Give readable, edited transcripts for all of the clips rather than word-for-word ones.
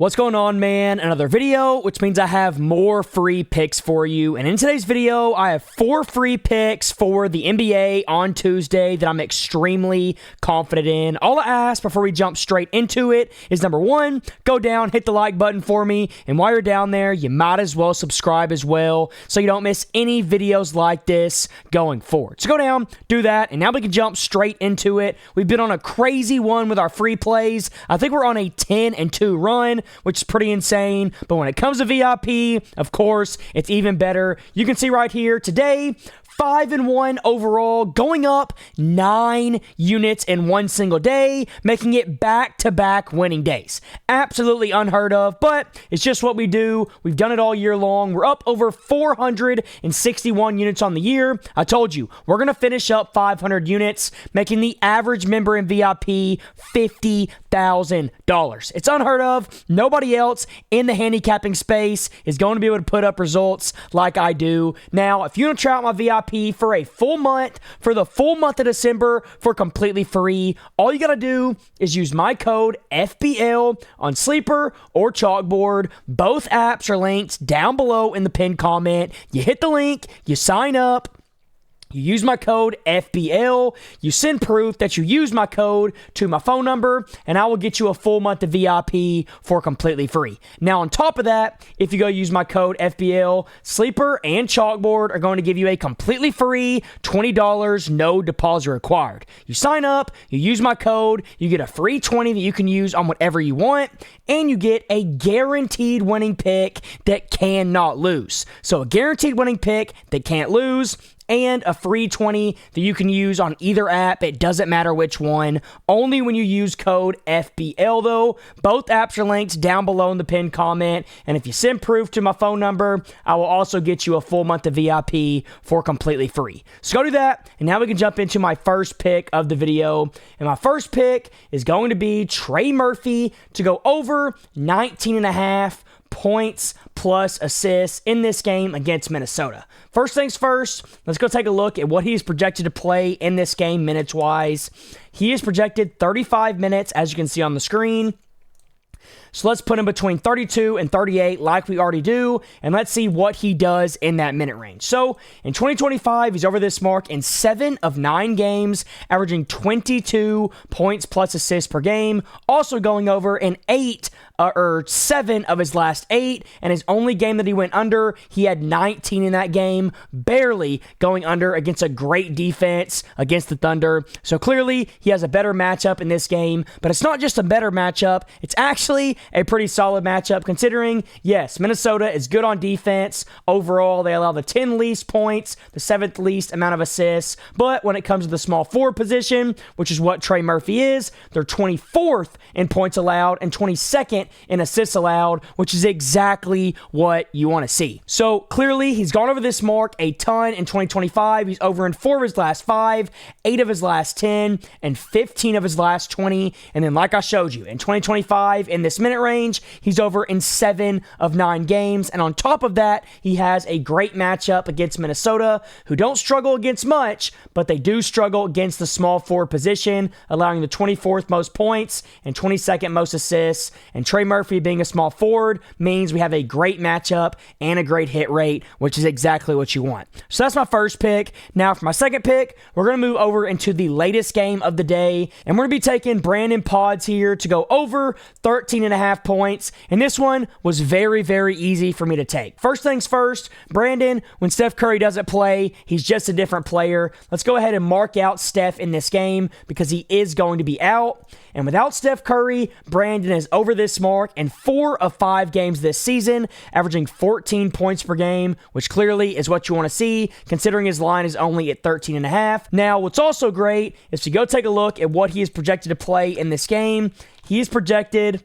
What's going on, man? Another video, which means I have more free picks for you. And in today's video, I have 4 free picks for the NBA on Tuesday that I'm extremely confident in. All I ask before we jump straight into it is number 1, go down, hit the like button for me. And while you're down there, you might as well subscribe as well so you don't miss any videos like this going forward. So go down, do that, and now we can jump straight into it. We've been on a crazy one with our free plays. I think we're on a 10-2 run, which is pretty insane. But when it comes to VIP, of course, it's even better. You can see right here, today, 5-1 overall, going up 9 units in one single day, making it back-to-back winning days. Absolutely unheard of, but it's just what we do. We've done it all year long. We're up over 461 units on the year. I told you, we're going to finish up 500 units, making the average member in VIP $50,000. It's unheard of. Nobody else in the handicapping space is going to be able to put up results like I do. Now, if you want to try out my VIP for a full month, for the full month of December, for completely free, all you got to do is use my code FBL on Sleeper or Chalkboard. Both apps are linked down below in the pinned comment. You hit the link, you sign up, you use my code FBL, you send proof that you use my code to my phone number, and I will get you a full month of VIP for completely free. Now, on top of that, if you go use my code FBL, Sleeper and Chalkboard are going to give you a completely free $20, no deposit required. You sign up, you use my code, you get a free 20 that you can use on whatever you want, and you get a guaranteed winning pick that cannot lose. So a guaranteed winning pick that can't lose, and a free 20 that you can use on either app. It doesn't matter which one. Only when you use code FBL, though. Both apps are linked down below in the pinned comment. And if you send proof to my phone number, I will also get you a full month of VIP for completely free. So go do that. And now we can jump into my first pick of the video. And my first pick is going to be Trey Murphy to go over 19.5 points plus assists in this game against Minnesota. First things first, let's go take a look at what he's projected to play in this game minutes-wise. He is projected 35 minutes, as you can see on the screen. So let's put him between 32 and 38 like we already do, and let's see what he does in that minute range. So in 2025, he's over this mark in 7 of 9 games, averaging 22 points plus assists per game, also going over in 7 of his last 8, and his only game that he went under, he had 19 in that game, barely going under against a great defense against the Thunder. So clearly, he has a better matchup in this game, but it's not just a better matchup, it's actually a pretty solid matchup considering, yes, Minnesota is good on defense. Overall, they allow the 10 least points, the 7th least amount of assists, but when it comes to the small forward position, which is what Trey Murphy is, they're 24th in points allowed and 22nd in assists allowed, which is exactly what you want to see. So clearly, he's gone over this mark a ton in 2025. He's over in 4 of his last 5, 8 of his last 10, and 15 of his last 20. And then like I showed you, in 2025, in this minute range, he's over in 7 of 9 games. And on top of that, he has a great matchup against Minnesota, who don't struggle against much, but they do struggle against the small forward position, allowing the 24th most points and 22nd most assists. And Trey Murphy being a small forward means we have a great matchup and a great hit rate, which is exactly what you want. So that's my first pick. Now for my second pick, we're going to move over into the latest game of the day, and we're going to be taking Brandon Pods here to go over 13.5 points, and this one was very, very easy for me to take. First things first, Brandon, when Steph Curry doesn't play, he's just a different player. Let's go ahead and mark out Steph in this game because he is going to be out. And without Steph Curry, Brandon is over this mark in 4 of 5 games this season, averaging 14 points per game, which clearly is what you want to see, considering his line is only at 13.5. Now, what's also great is to go take a look at what he is projected to play in this game. He is projected,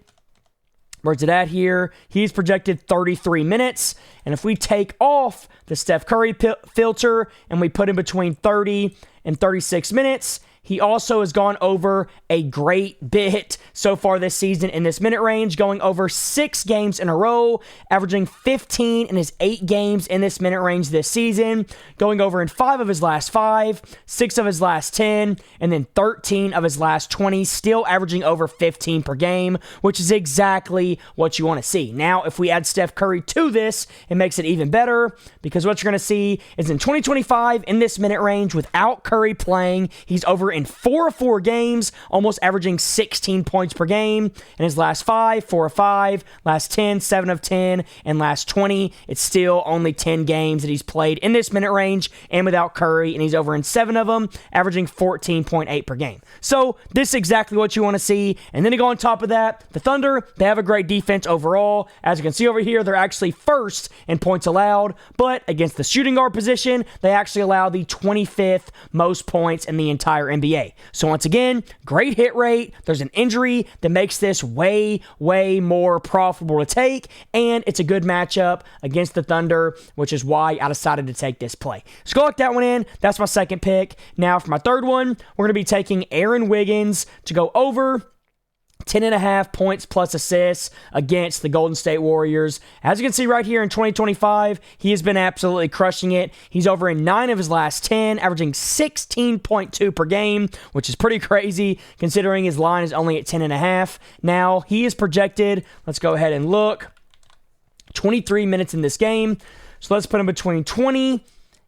where's it at here? He's projected 33 minutes. And if we take off the Steph Curry filter and we put him between 30 and 36 minutes, he also has gone over a great bit so far this season in this minute range, going over 6 games in a row, averaging 15 in his 8 games in this minute range this season, going over in 5 of his last 5, 6 of his last 10, and then 13 of his last 20, still averaging over 15 per game, which is exactly what you want to see. Now, if we add Steph Curry to this, it makes it even better, because what you're going to see is in 2025, in this minute range, without Curry playing, he's over in 4 of 4 games, almost averaging 16 points per game. In his last 5, 4 of 5, last 10, 7 of 10, and last 20, it's still only 10 games that he's played in this minute range and without Curry, and he's over in 7 of them, averaging 14.8 per game. So this is exactly what you want to see. And then to go on top of that, the Thunder, they have a great defense overall. As you can see over here, they're actually first in points allowed, but against the shooting guard position, they actually allow the 25th most points in the entire NBA. So once again, great hit rate. There's an injury that makes this way, way more profitable to take, and it's a good matchup against the Thunder, which is why I decided to take this play. So go lock that one in. That's my second pick. Now for my third one, we're going to be taking Aaron Wiggins to go over 10.5 points plus assists against the Golden State Warriors. As you can see right here in 2025, he has been absolutely crushing it. He's over in 9 of his last 10, averaging 16.2 per game, which is pretty crazy considering his line is only at 10.5. Now, he is projected, let's go ahead and look, 23 minutes in this game. So let's put him between 20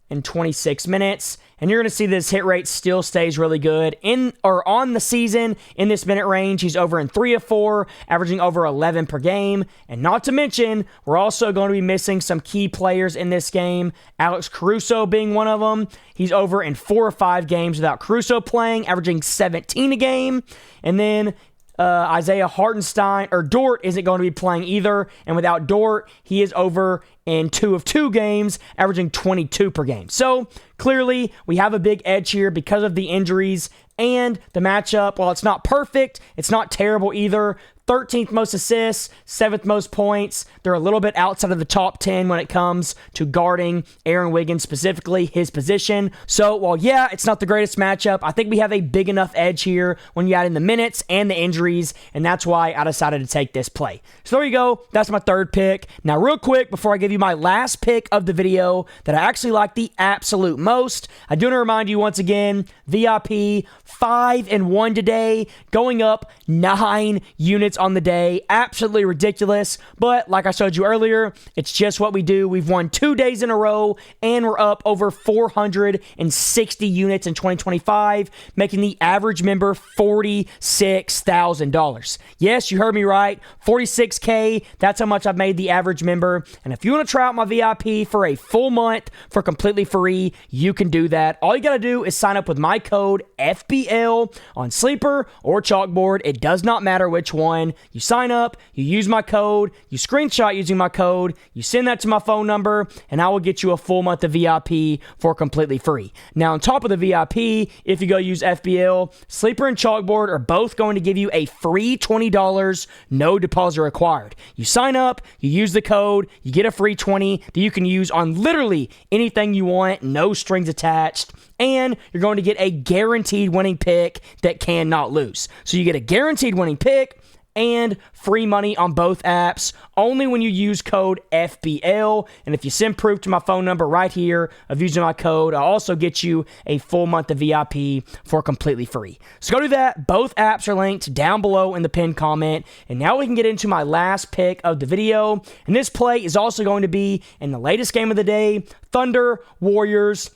and 26 minutes. And you're going to see this hit rate still stays really good. In or on the season, in this minute range, he's over in 3 of 4, averaging over 11 per game. And not to mention, we're also going to be missing some key players in this game. Alex Caruso being one of them. He's over in 4 or 5 games without Caruso playing, averaging 17 a game. And then Isaiah Hartenstein, or Dort, isn't going to be playing either. And without Dort, he is over in 2 of 2 games, averaging 22 per game. So clearly, we have a big edge here because of the injuries and the matchup. While it's not perfect, it's not terrible either. 13th most assists, 7th most points. They're a little bit outside of the top 10 when it comes to guarding Aaron Wiggins, specifically his position. So while, yeah, it's not the greatest matchup, I think we have a big enough edge here when you add in the minutes and the injuries, and that's why I decided to take this play. So there you go. That's my third pick. Now, real quick, before I give you my last pick of the video that I actually like the absolute most, I do want to remind you once again, VIP 5-1 today, going up 9 units on the day. Absolutely ridiculous, but like I showed you earlier, it's just what we do. We've won 2 days in a row, and we're up over 460 units in 2025, making the average member $46,000. Yes, you heard me right, 46K. That's how much I've made the average member, and if you want to try out my VIP for a full month for completely free, you can do that. All you got to do is sign up with my code FBL on Sleeper or Chalkboard. It does not matter which one. You sign up, you use my code, you screenshot using my code, you send that to my phone number, and I will get you a full month of VIP for completely free. Now, on top of the VIP, if you go use FBL, Sleeper and Chalkboard are both going to give you a free $20, no deposit required. You sign up, you use the code, you get a free 20 that you can use on literally anything you want, no strings attached, and you're going to get a guaranteed winning pick that cannot lose. So you get a guaranteed winning pick and free money on both apps only when you use code FBL. And if you send proof to my phone number right here of using my code, I'll also get you a full month of VIP for completely free. So go do that. Both apps are linked down below in the pinned comment. And now we can get into my last pick of the video. And this play is also going to be in the latest game of the day, Thunder Warriors.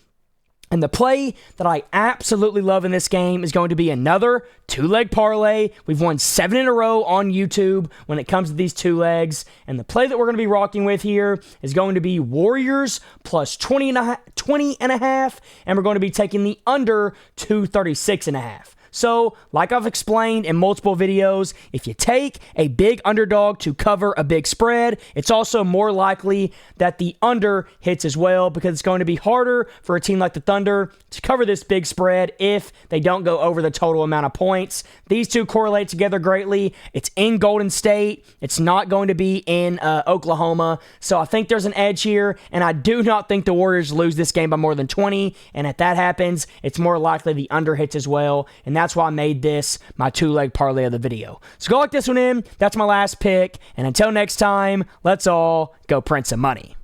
And the play that I absolutely love in this game is going to be another 2-leg parlay. We've won 7 in a row on YouTube when it comes to these 2 legs. And the play that we're going to be rocking with here is going to be Warriors plus 20 and a half. And we're going to be taking the under 236.5. So, like I've explained in multiple videos, if you take a big underdog to cover a big spread, it's also more likely that the under hits as well, because it's going to be harder for a team like the Thunder to cover this big spread if they don't go over the total amount of points. These two correlate together greatly. It's in Golden State. It's not going to be in Oklahoma. So I think there's an edge here, and I do not think the Warriors lose this game by more than 20. And if that happens, it's more likely the under hits as well. And that's why I made this my two-leg parlay of the video. So go like this one in. That's my last pick. And until next time, let's all go print some money.